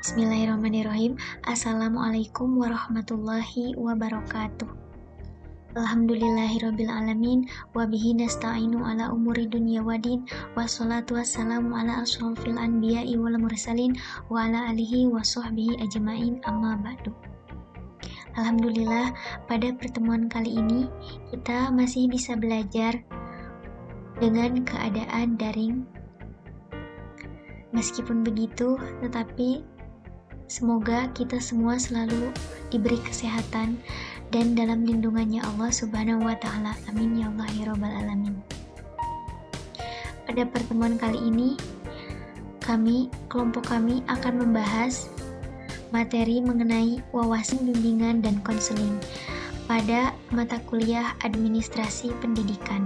Bismillahirrahmanirrahim. Assalamualaikum warahmatullahi wabarakatuh. Alhamdulillahirabbil alamin wa bihi nasta'inu ala umuri dunya waddin wassalatu wassalamu ala asyrofil anbiya'i wal mursalin wa ala alihi wa sahbihi ajmain amma ba'du. Alhamdulillah, pada pertemuan kali ini kita masih bisa belajar dengan keadaan daring. Meskipun begitu, tetapi semoga kita semua selalu diberi kesehatan dan dalam lindungannya Allah Subhanahu wa Ta'ala. Amin ya Allah ya Rabbal Alamin. Pada pertemuan kali ini, kelompok kami akan membahas materi mengenai wawasan bimbingan dan konseling pada mata kuliah Administrasi Pendidikan.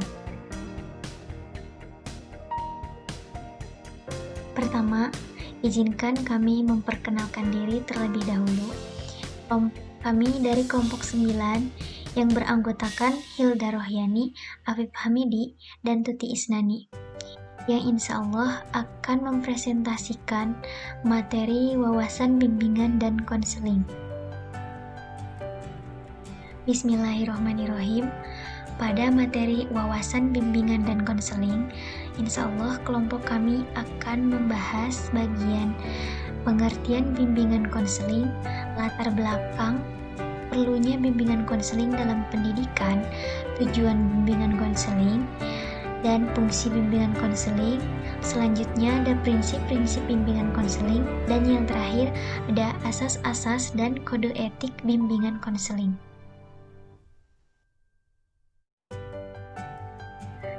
Pertama, izinkan kami memperkenalkan diri terlebih dahulu. Kami dari kelompok 9 yang beranggotakan Hilda Rohyani, Afif Hamidi, dan Tuti Isnani, yang insya Allah akan mempresentasikan materi wawasan bimbingan dan konseling. Bismillahirrahmanirrahim. Pada materi wawasan bimbingan dan konseling, insya Allah kelompok kami akan membahas bagian pengertian bimbingan konseling, latar belakang, perlunya bimbingan konseling dalam pendidikan, tujuan bimbingan konseling, dan fungsi bimbingan konseling. Selanjutnya ada prinsip-prinsip bimbingan konseling, dan yang terakhir ada asas-asas dan kode etik bimbingan konseling.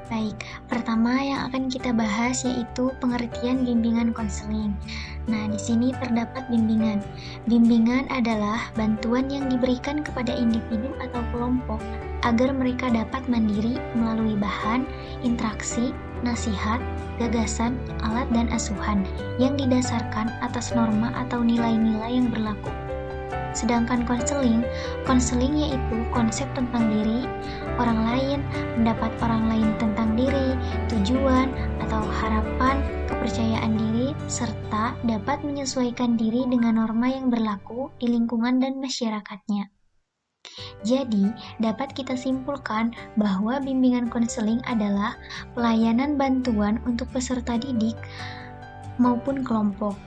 Baik, pertama yang akan kita bahas yaitu pengertian bimbingan konseling. Nah, di sini terdapat bimbingan. Bimbingan adalah bantuan yang diberikan kepada individu atau kelompok agar mereka dapat mandiri melalui bahan, interaksi, nasihat, gagasan, alat, dan asuhan yang didasarkan atas norma atau nilai-nilai yang berlaku. Sedangkan konseling yaitu konsep tentang diri orang lain, pendapat orang lain tentang diri, tujuan atau harapan, kepercayaan diri, serta dapat menyesuaikan diri dengan norma yang berlaku di lingkungan dan masyarakatnya. Jadi, dapat kita simpulkan bahwa bimbingan konseling adalah pelayanan bantuan untuk peserta didik maupun kelompok,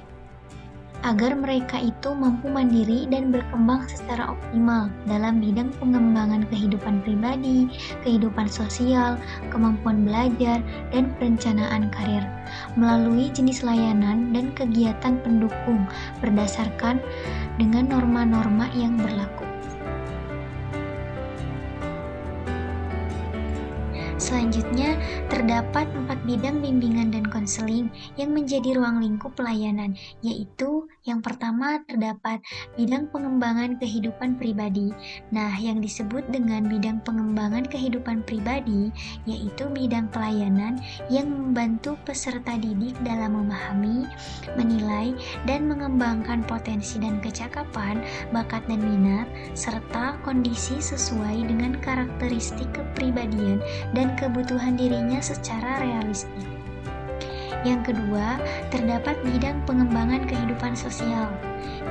agar mereka itu mampu mandiri dan berkembang secara optimal dalam bidang pengembangan kehidupan pribadi, kehidupan sosial, kemampuan belajar, dan perencanaan karir, melalui jenis layanan dan kegiatan pendukung berdasarkan dengan norma-norma yang berlaku. Selanjutnya, terdapat 4 bidang bimbingan dan konseling yang menjadi ruang lingkup pelayanan, yaitu yang pertama terdapat bidang pengembangan kehidupan pribadi. Nah, yang disebut dengan bidang pengembangan kehidupan pribadi, yaitu bidang pelayanan yang membantu peserta didik dalam memahami, menilai, dan mengembangkan potensi dan kecakapan, bakat dan minat, serta kondisi sesuai dengan karakteristik kepribadian dan kebutuhan dirinya secara realistik. Yang kedua, terdapat bidang pengembangan kehidupan sosial,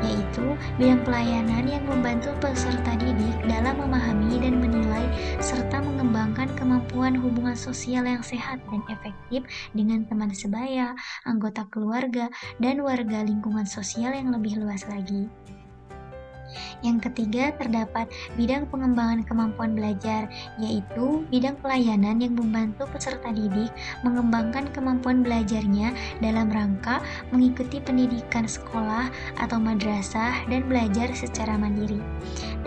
yaitu bidang pelayanan yang membantu peserta didik dalam memahami dan menilai serta mengembangkan kemampuan hubungan sosial yang sehat dan efektif dengan teman sebaya, anggota keluarga, dan warga lingkungan sosial yang lebih luas lagi. Yang ketiga, terdapat bidang pengembangan kemampuan belajar, yaitu bidang pelayanan yang membantu peserta didik mengembangkan kemampuan belajarnya dalam rangka mengikuti pendidikan sekolah atau madrasah dan belajar secara mandiri.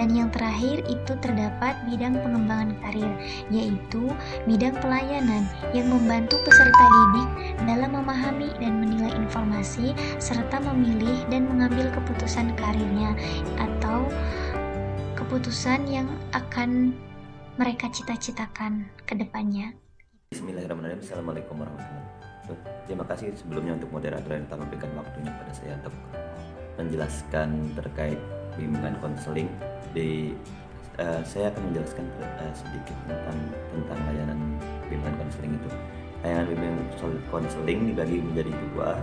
Dan yang terakhir itu terdapat bidang pengembangan karir, yaitu bidang pelayanan yang membantu peserta didik dalam memahami dan menilai informasi serta memilih dan mengambil keputusan karirnya atau keputusan yang akan mereka cita-citakan ke depannya. Bismillahirrahmanirrahim. Assalamualaikum warahmatullahi wabarakatuh. Terima kasih sebelumnya untuk moderator yang telah memberikan waktunya pada saya untuk menjelaskan terkait bimbingan konseling. Saya akan menjelaskan sedikit tentang layanan bimbingan konseling itu. Layanan bimbingan konseling dibagi menjadi dua,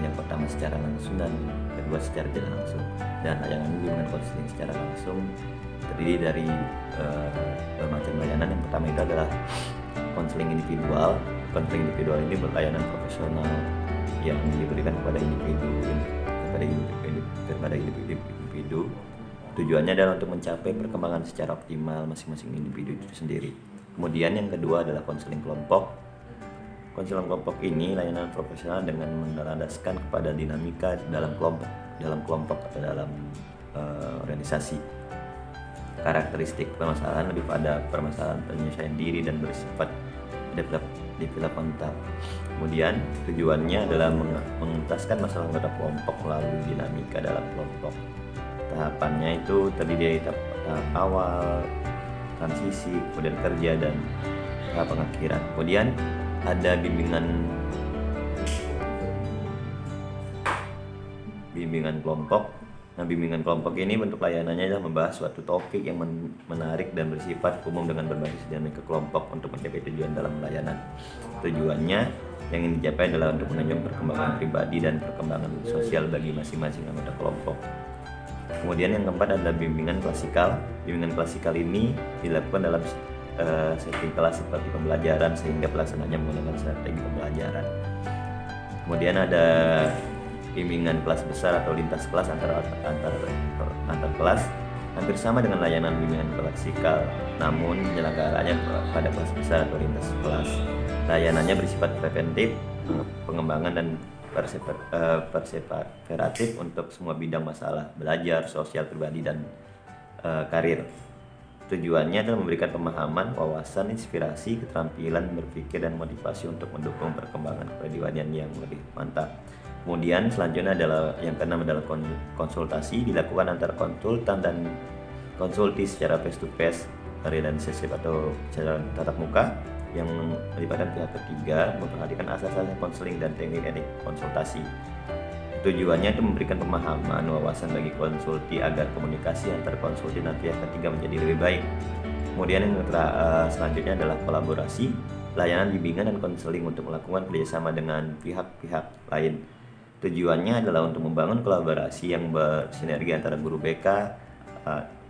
yang pertama secara langsung dan kedua secara tidak langsung. Dan layanan bimbingan konseling secara langsung terdiri dari bermacam layanan. Yang pertama itu adalah konseling individual. Konseling individual ini layanan profesional yang diberikan kepada individu. Tujuannya adalah untuk mencapai perkembangan secara optimal masing-masing individu itu sendiri. Kemudian yang kedua adalah konseling kelompok. Konseling kelompok ini layanan profesional dengan melandaskan kepada dinamika dalam kelompok atau dalam organisasi. Karakteristik permasalahan lebih pada permasalahan penyelesaian diri dan bersifat developmental. Kemudian tujuannya adalah mengentaskan masalah anggota kelompok melalui dinamika dalam kelompok. Tahapannya itu terdiri dari tahap awal, transisi, kemudian kerja, dan tahap pengakhiran. Kemudian ada bimbingan kelompok. Nah, bimbingan kelompok ini bentuk layanannya adalah membahas suatu topik yang menarik dan bersifat umum dengan berbasis dinamika kelompok untuk mencapai tujuan dalam layanan. Tujuannya yang ingin dicapai adalah untuk menunjang perkembangan pribadi dan perkembangan sosial bagi masing-masing anggota kelompok. Kemudian yang keempat adalah bimbingan klasikal. Bimbingan klasikal ini dilakukan dalam setting kelas seperti pembelajaran sehingga pelaksanaannya menggunakan strategi pembelajaran. Kemudian ada bimbingan kelas besar atau lintas kelas antar kelas, hampir sama dengan layanan bimbingan klasikal, namun penyelenggaraannya pada kelas besar atau lintas kelas. Layanannya bersifat preventif, pengembangan dan perseveratif untuk semua bidang masalah belajar, sosial, pribadi, dan karir. Tujuannya adalah memberikan pemahaman, wawasan, inspirasi, keterampilan berpikir, dan motivasi untuk mendukung perkembangan kepribadian yang lebih mantap. Kemudian selanjutnya adalah yang keenam adalah konsultasi, dilakukan antara konsultan dan konsulti secara face to face, relationship atau secara tatap muka, yang melibatkan pihak ketiga, memperhatikan asas-asas konseling dan teknik konsultasi. Tujuannya itu memberikan pemahaman, wawasan bagi konsulti agar komunikasi antar konsulti dan pihak ketiga menjadi lebih baik. Kemudian yang selanjutnya adalah kolaborasi, layanan bimbingan dan konseling untuk melakukan kerjasama dengan pihak-pihak lain. Tujuannya adalah untuk membangun kolaborasi yang bersinergi antara guru BK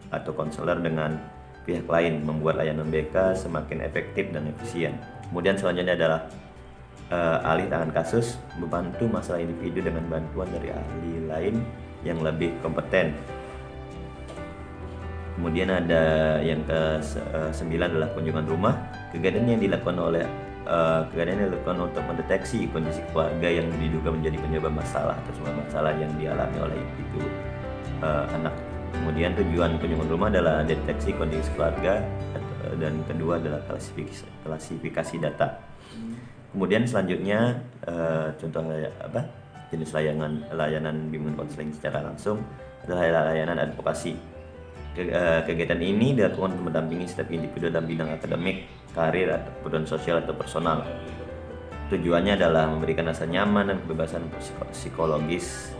atau konselor dengan pihak lain, membuat layanan BK semakin efektif dan efisien. Kemudian selanjutnya adalah alih tangan kasus, membantu masalah individu dengan bantuan dari ahli lain yang lebih kompeten. Kemudian ada yang ke-9 adalah kunjungan rumah. Kegiatan yang dilakukan untuk mendeteksi kondisi keluarga yang diduga menjadi penyebab masalah atau semua masalah yang dialami oleh individu anak. Kemudian tujuan kunjungan rumah adalah deteksi kondisi keluarga, dan kedua adalah klasifikasi data. Kemudian selanjutnya jenis layanan bimbingan konseling secara langsung adalah layanan advokasi. Kegiatan ini dilakukan untuk mendampingi setiap individu dalam bidang akademik, karir, kebutuhan sosial atau personal. Tujuannya adalah memberikan rasa nyaman dan kebebasan psikologis.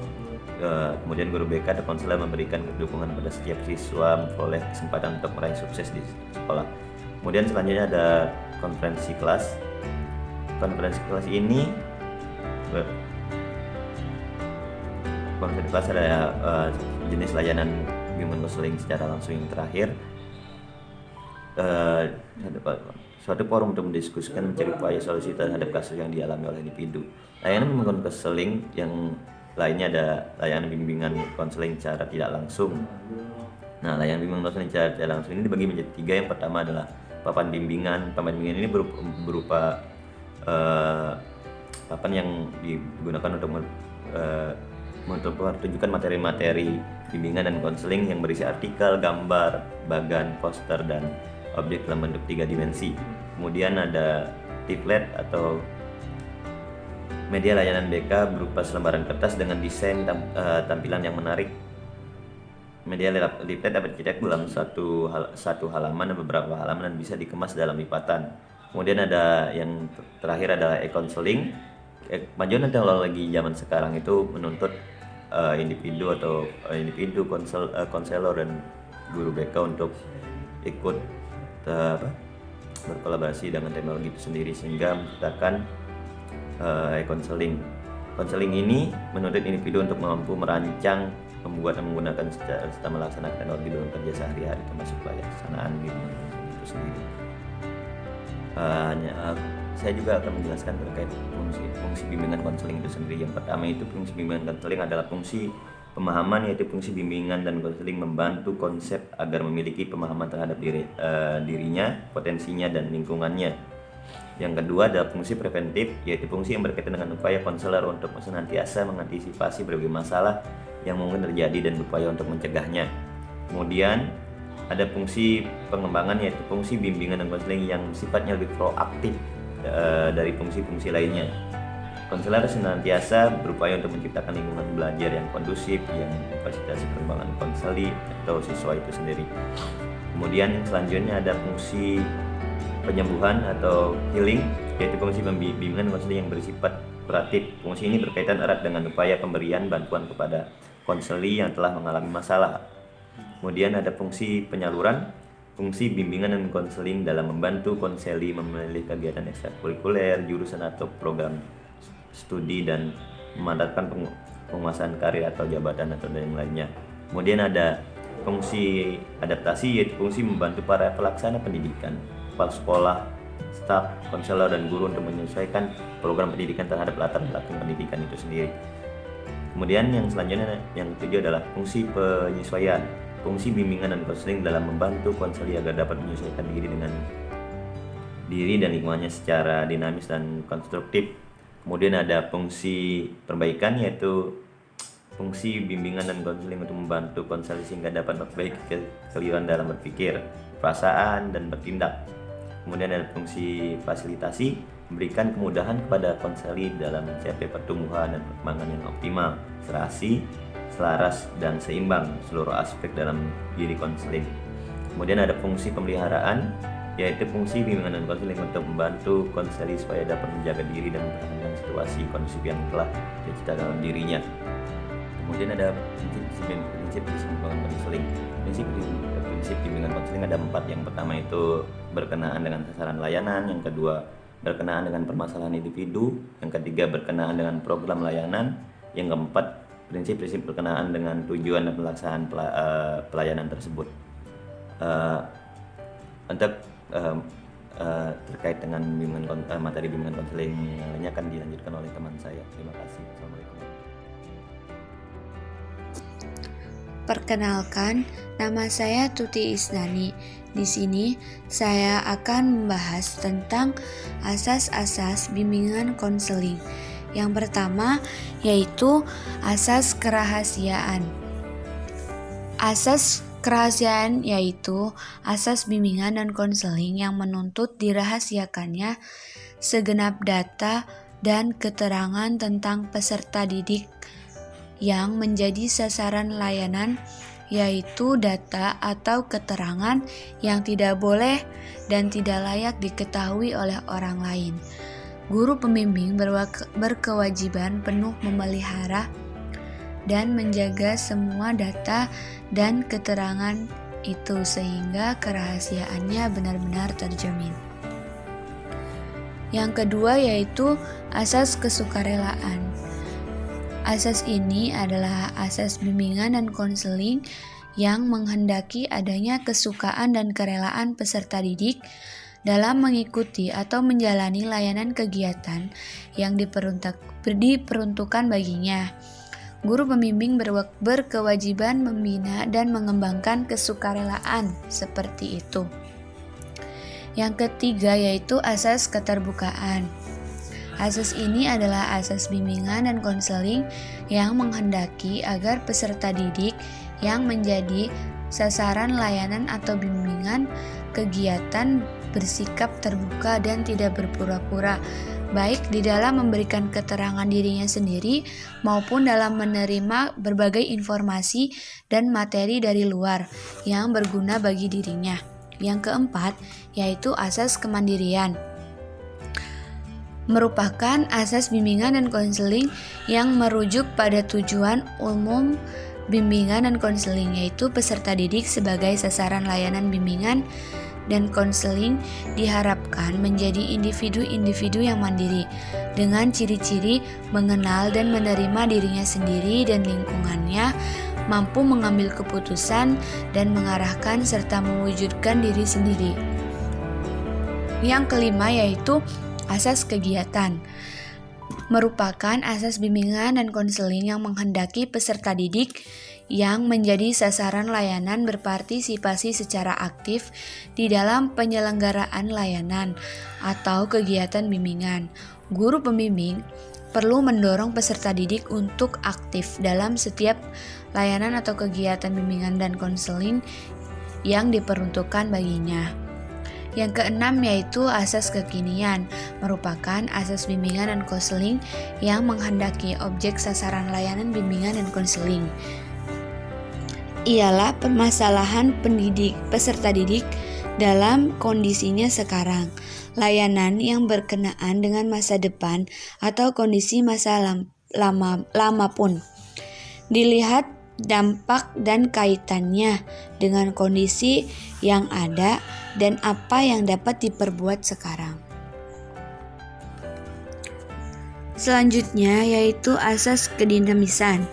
Kemudian guru BK atau konselor memberikan dukungan pada setiap siswa memperoleh kesempatan untuk meraih sukses di sekolah. Kemudian selanjutnya ada konferensi kelas. Konferensi kelas ini ada jenis layanan bimbingan konseling secara langsung yang terakhir. Suatu forum untuk mendiskusikan mencari upaya solusi terhadap kasus yang dialami oleh individu. Layanan bimbingan konseling yang lainnya ada layanan bimbingan konseling secara tidak langsung. Nah, layanan bimbingan konseling secara tidak langsung ini dibagi menjadi 3. Yang pertama adalah papan bimbingan. Papan bimbingan ini berupa papan yang digunakan untuk mempertunjukkan materi-materi bimbingan dan konseling yang berisi artikel, gambar, bagan, poster, dan objek dalam bentuk 3 dimensi. Kemudian ada tiflet atau media layanan BK berupa selembaran kertas dengan desain tampilan yang menarik. Media tiflet dapat dicetak dalam satu halaman dan beberapa halaman dan bisa dikemas dalam lipatan. Kemudian ada yang terakhir adalah e-counseling. Kemajuan teknologi zaman sekarang itu menuntut individu konselor dan guru BK untuk ikut berkolaborasi dengan teknologi itu sendiri sehingga menciptakan e-counseling. Konseling ini menuntut individu untuk mampu merancang, membuat dan menggunakan serta melaksanakan teknologi dalam kerja sehari-hari, termasuk pelaksanaan bimbingan itu sendiri. Saya juga akan menjelaskan terkait fungsi bimbingan konseling itu sendiri. Yang pertama itu fungsi bimbingan konseling adalah fungsi pemahaman, yaitu fungsi bimbingan dan konseling membantu konsep agar memiliki pemahaman terhadap dirinya, potensinya, dan lingkungannya. Yang kedua adalah fungsi preventif, yaitu fungsi yang berkaitan dengan upaya konselor untuk senantiasa mengantisipasi berbagai masalah yang mungkin terjadi dan berupaya untuk mencegahnya. Kemudian ada fungsi pengembangan, yaitu fungsi bimbingan dan konseling yang sifatnya lebih proaktif dari fungsi-fungsi lainnya. Konselor senantiasa berupaya untuk menciptakan lingkungan belajar yang kondusif, yang memfasilitasi perkembangan konseli atau siswa itu sendiri. Kemudian yang selanjutnya ada fungsi penyembuhan atau healing, yaitu fungsi bimbingan konseling yang bersifat kuratif. Fungsi ini berkaitan erat dengan upaya pemberian bantuan kepada konseli yang telah mengalami masalah. Kemudian ada fungsi penyaluran, fungsi bimbingan dan konseling dalam membantu konseli memilih kegiatan ekstrakurikuler, jurusan atau program studi dan memantapkan penguasaan karir atau jabatan atau yang lainnya. Kemudian ada fungsi adaptasi, yaitu fungsi membantu para pelaksana pendidikan, kepala sekolah, staf, konselor, dan guru untuk menyesuaikan program pendidikan terhadap latar belakang pendidikan itu sendiri. Kemudian yang selanjutnya, yang ketujuh adalah fungsi penyesuaian, fungsi bimbingan dan konseling dalam membantu konseli agar dapat menyesuaikan diri dan lingkungannya secara dinamis dan konstruktif. Kemudian ada fungsi perbaikan, yaitu fungsi bimbingan dan konseling untuk membantu konseli sehingga dapat memperbaiki kekeliruan dalam berpikir, perasaan, dan bertindak. Kemudian ada fungsi fasilitasi, memberikan kemudahan kepada konseli dalam mencapai pertumbuhan dan perkembangan yang optimal, serasi, selaras, dan seimbang seluruh aspek dalam diri konseling. Kemudian ada fungsi pemeliharaan, yaitu fungsi bimbingan dan konseling untuk membantu konseli supaya dapat menjaga diri dan mempertahankan situasi kondusif yang telah diciptakan dalam dirinya. Kemudian ada prinsip bimbingan konseling. Prinsip bimbingan konseling ada 4. Yang pertama itu berkenaan dengan sasaran layanan, yang kedua berkenaan dengan permasalahan individu, yang ketiga berkenaan dengan program layanan, yang keempat prinsip-prinsip berkenaan dengan tujuan dan pelaksanaan pelayanan tersebut. Untuk terkait dengan materi bimbingan konseling lainnya akan dilanjutkan oleh teman saya. Terima kasih. Assalamualaikum. Perkenalkan, nama saya Tuti Isnani. Di sini saya akan membahas tentang asas-asas bimbingan konseling. Yang pertama yaitu asas kerahasiaan. Asas kerahasiaan yaitu asas bimbingan dan konseling yang menuntut dirahasiakannya segenap data dan keterangan tentang peserta didik yang menjadi sasaran layanan, yaitu data atau keterangan yang tidak boleh dan tidak layak diketahui oleh orang lain. Guru pembimbing berkewajiban penuh memelihara dan menjaga semua data dan keterangan itu sehingga kerahasiaannya benar-benar terjamin. Yang kedua yaitu asas kesukarelaan. Asas ini adalah asas bimbingan dan konseling yang menghendaki adanya kesukaan dan kerelaan peserta didik dalam mengikuti atau menjalani layanan kegiatan yang diperuntukkan baginya. Guru pembimbing berkewajiban membina dan mengembangkan kesukarelaan seperti itu. Yang ketiga yaitu asas keterbukaan. Asas ini adalah asas bimbingan dan konseling yang menghendaki agar peserta didik yang menjadi sasaran layanan atau bimbingan kegiatan bersikap terbuka dan tidak berpura-pura, baik di dalam memberikan keterangan dirinya sendiri maupun dalam menerima berbagai informasi dan materi dari luar yang berguna bagi dirinya. Yang keempat yaitu asas kemandirian. Merupakan asas bimbingan dan konseling yang merujuk pada tujuan umum bimbingan dan konseling, yaitu peserta didik sebagai sasaran layanan bimbingan dan konseling diharapkan menjadi individu-individu yang mandiri, dengan ciri-ciri mengenal dan menerima dirinya sendiri dan lingkungannya, mampu mengambil keputusan dan mengarahkan serta mewujudkan diri sendiri. Yang kelima yaitu asas kegiatan, merupakan asas bimbingan dan konseling yang menghendaki peserta didik yang menjadi sasaran layanan berpartisipasi secara aktif di dalam penyelenggaraan layanan atau kegiatan bimbingan. Guru pembimbing perlu mendorong peserta didik untuk aktif dalam setiap layanan atau kegiatan bimbingan dan konseling yang diperuntukkan baginya. Yang keenam yaitu asas kekinian, merupakan asas bimbingan dan konseling yang menghendaki objek sasaran layanan bimbingan dan konseling ialah permasalahan peserta didik dalam kondisinya sekarang, layanan yang berkenaan dengan masa depan atau kondisi masa lama pun. Dilihat dampak dan kaitannya dengan kondisi yang ada dan apa yang dapat diperbuat sekarang. Selanjutnya yaitu asas kedinamisan,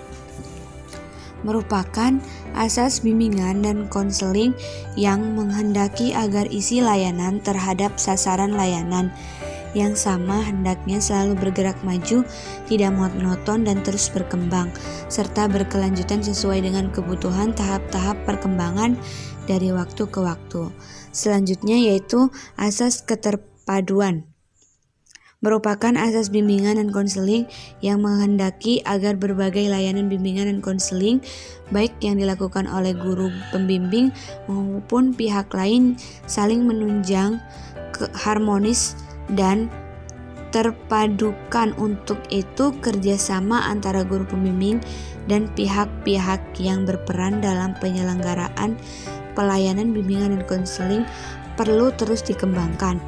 merupakan asas bimbingan dan konseling yang menghendaki agar isi layanan terhadap sasaran layanan yang sama hendaknya selalu bergerak maju, tidak monoton dan terus berkembang, serta berkelanjutan sesuai dengan kebutuhan tahap-tahap perkembangan dari waktu ke waktu. Selanjutnya yaitu asas keterpaduan, merupakan asas bimbingan dan konseling yang menghendaki agar berbagai layanan bimbingan dan konseling baik yang dilakukan oleh guru pembimbing maupun pihak lain saling menunjang, harmonis dan terpadukan. Untuk itu kerjasama antara guru pembimbing dan pihak-pihak yang berperan dalam penyelenggaraan pelayanan bimbingan dan konseling perlu terus dikembangkan.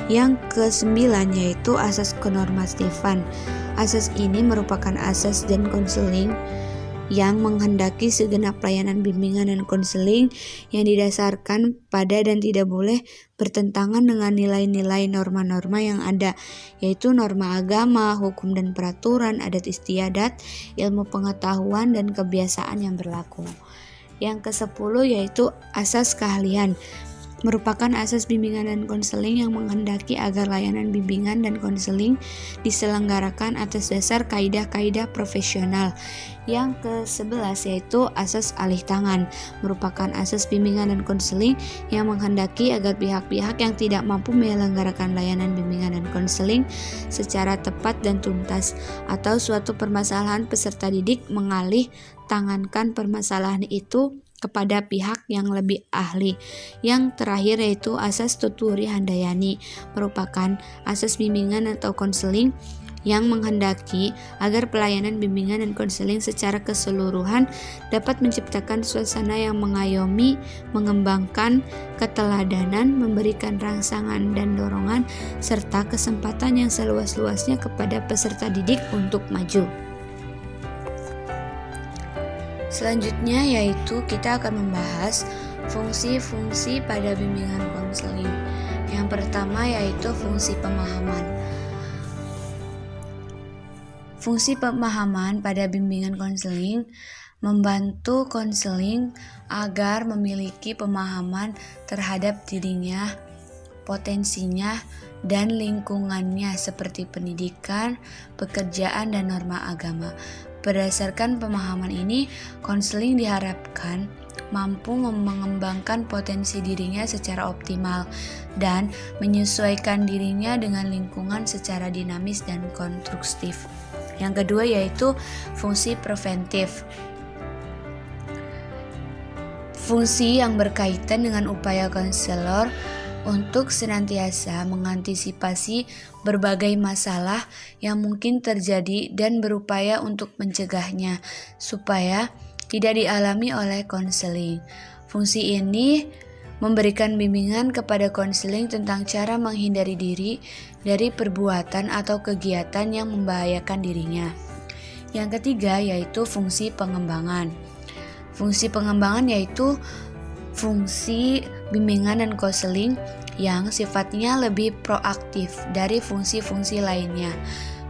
Yang kesembilan yaitu asas kenormatifan. Asas ini merupakan asas dan konseling yang menghendaki segenap pelayanan bimbingan dan konseling yang didasarkan pada dan tidak boleh bertentangan dengan nilai-nilai norma-norma yang ada, yaitu norma agama, hukum dan peraturan, adat istiadat, ilmu pengetahuan dan kebiasaan yang berlaku. Yang ke-10 yaitu asas keahlian, merupakan asas bimbingan dan konseling yang menghendaki agar layanan bimbingan dan konseling diselenggarakan atas dasar kaidah-kaidah profesional. Yang ke-11 yaitu asas alih tangan, merupakan asas bimbingan dan konseling yang menghendaki agar pihak-pihak yang tidak mampu menyelenggarakan layanan bimbingan dan konseling secara tepat dan tuntas atau suatu permasalahan peserta didik mengalih tangankan permasalahan itu kepada pihak yang lebih ahli. Yang terakhir yaitu asas tuturi handayani, merupakan asas bimbingan atau konseling yang menghendaki agar pelayanan bimbingan dan konseling secara keseluruhan dapat menciptakan suasana yang mengayomi, mengembangkan keteladanan, memberikan rangsangan dan dorongan, serta kesempatan yang seluas-luasnya kepada peserta didik untuk maju. Selanjutnya yaitu kita akan membahas fungsi-fungsi pada bimbingan konseling. Yang pertama yaitu fungsi pemahaman. Fungsi pemahaman pada bimbingan konseling membantu konseling agar memiliki pemahaman terhadap dirinya, potensinya, dan lingkungannya seperti pendidikan, pekerjaan, dan norma agama. Berdasarkan pemahaman ini, konseling diharapkan mampu mengembangkan potensi dirinya secara optimal dan menyesuaikan dirinya dengan lingkungan secara dinamis dan konstruktif. Yang kedua yaitu fungsi preventif. Fungsi yang berkaitan dengan upaya konselor untuk senantiasa mengantisipasi berbagai masalah yang mungkin terjadi dan berupaya untuk mencegahnya supaya tidak dialami oleh konseling. Fungsi ini memberikan bimbingan kepada konseling tentang cara menghindari diri dari perbuatan atau kegiatan yang membahayakan dirinya. Yang ketiga yaitu fungsi pengembangan. Fungsi pengembangan yaitu fungsi bimbingan dan konseling yang sifatnya lebih proaktif dari fungsi-fungsi lainnya.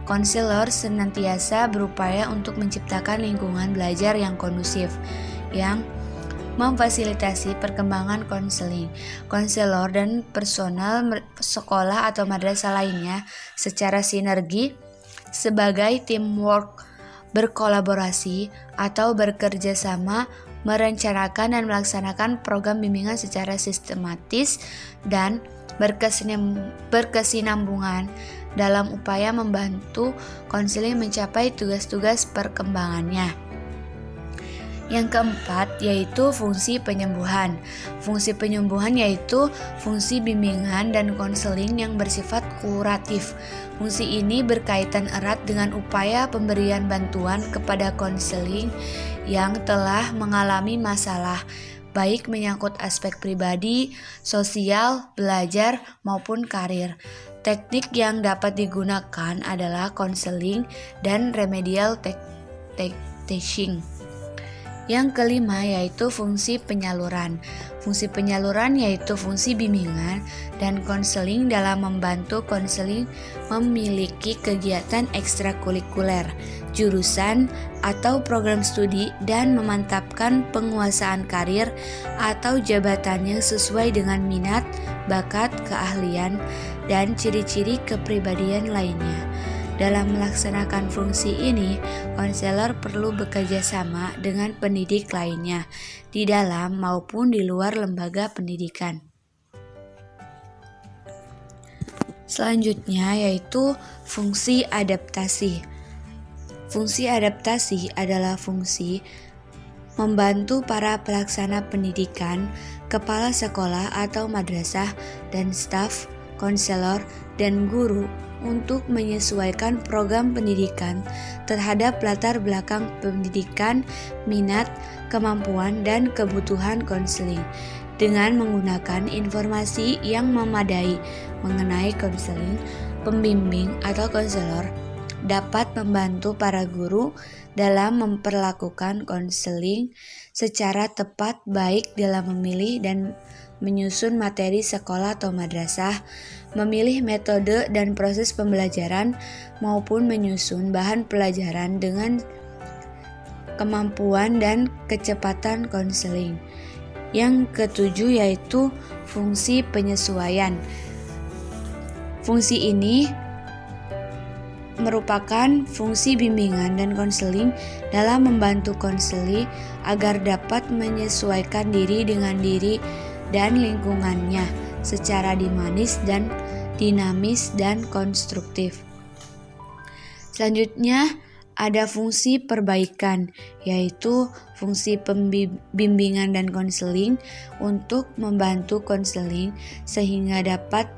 Konselor senantiasa berupaya untuk menciptakan lingkungan belajar yang kondusif, yang memfasilitasi perkembangan konseling. Konselor dan personal sekolah atau madrasah lainnya secara sinergi sebagai teamwork, berkolaborasi atau bekerja sama merencanakan dan melaksanakan program bimbingan secara sistematis dan berkesinambungan dalam upaya membantu konseling mencapai tugas-tugas perkembangannya. Yang keempat yaitu fungsi penyembuhan. Fungsi penyembuhan yaitu fungsi bimbingan dan konseling yang bersifat kuratif. Fungsi ini berkaitan erat dengan upaya pemberian bantuan kepada konseling yang telah mengalami masalah, baik menyangkut aspek pribadi, sosial, belajar, maupun karir. Teknik yang dapat digunakan adalah konseling dan remedial teaching. Yang kelima yaitu fungsi penyaluran. Fungsi penyaluran yaitu fungsi bimbingan dan konseling dalam membantu konseling memiliki kegiatan ekstrakurikuler, jurusan atau program studi dan memantapkan penguasaan karir atau jabatannya sesuai dengan minat, bakat, keahlian, dan ciri-ciri kepribadian lainnya. Dalam melaksanakan fungsi ini, konselor perlu bekerja sama dengan pendidik lainnya di dalam maupun di luar lembaga pendidikan. Selanjutnya yaitu fungsi adaptasi. Fungsi adaptasi adalah fungsi membantu para pelaksana pendidikan, kepala sekolah atau madrasah, dan staf, konselor, dan guru untuk menyesuaikan program pendidikan terhadap latar belakang pendidikan, minat, kemampuan, dan kebutuhan konseling dengan menggunakan informasi yang memadai mengenai konseling. Pembimbing atau konselor dapat membantu para guru dalam memperlakukan konseling secara tepat, baik dalam memilih dan menyusun materi sekolah atau madrasah, memilih metode dan proses pembelajaran, maupun menyusun bahan pelajaran dengan kemampuan dan kecepatan konseling. Yang ketujuh yaitu fungsi penyesuaian. Fungsi ini merupakan fungsi bimbingan dan konseling dalam membantu konseli agar dapat menyesuaikan diri dengan diri dan lingkungannya secara dinamis dan konstruktif. Selanjutnya ada fungsi perbaikan, yaitu fungsi pembimbingan dan konseling untuk membantu konseling sehingga dapat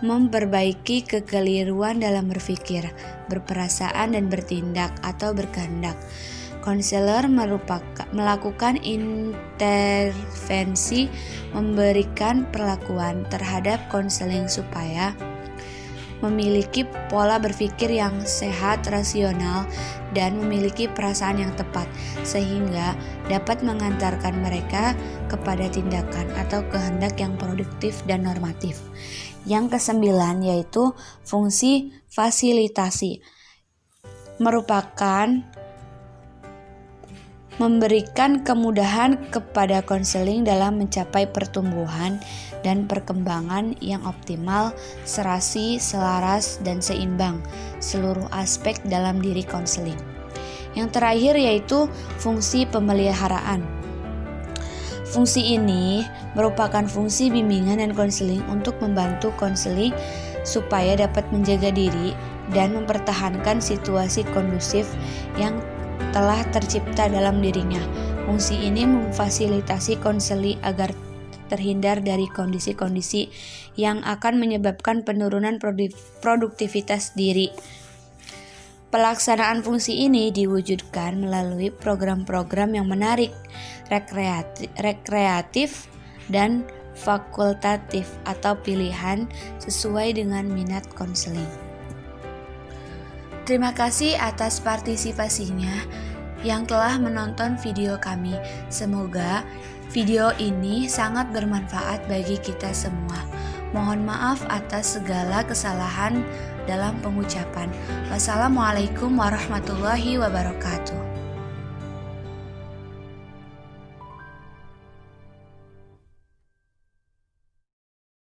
memperbaiki kekeliruan dalam berpikir, berperasaan, dan bertindak atau berkehendak. Konselor melakukan intervensi, memberikan perlakuan terhadap konseling supaya memiliki pola berpikir yang sehat, rasional, dan memiliki perasaan yang tepat, sehingga dapat mengantarkan mereka kepada tindakan atau kehendak yang produktif dan normatif. Yang kesembilan yaitu fungsi fasilitasi, merupakan memberikan kemudahan kepada konseling dalam mencapai pertumbuhan dan perkembangan yang optimal, serasi, selaras, dan seimbang seluruh aspek dalam diri konseling. Yang terakhir yaitu fungsi pemeliharaan. Fungsi ini merupakan fungsi bimbingan dan konseling untuk membantu konseling supaya dapat menjaga diri dan mempertahankan situasi kondusif yang telah tercipta dalam dirinya. Fungsi ini memfasilitasi konseli agar terhindar dari kondisi-kondisi yang akan menyebabkan penurunan produktivitas diri. Pelaksanaan fungsi ini diwujudkan melalui program-program yang menarik, rekreatif, dan fakultatif atau pilihan sesuai dengan minat konseling. Terima kasih atas partisipasinya. yang telah menonton video kami. Semoga video ini sangat bermanfaat bagi kita semua. Mohon maaf atas segala kesalahan dalam pengucapan. Wassalamualaikum warahmatullahi wabarakatuh.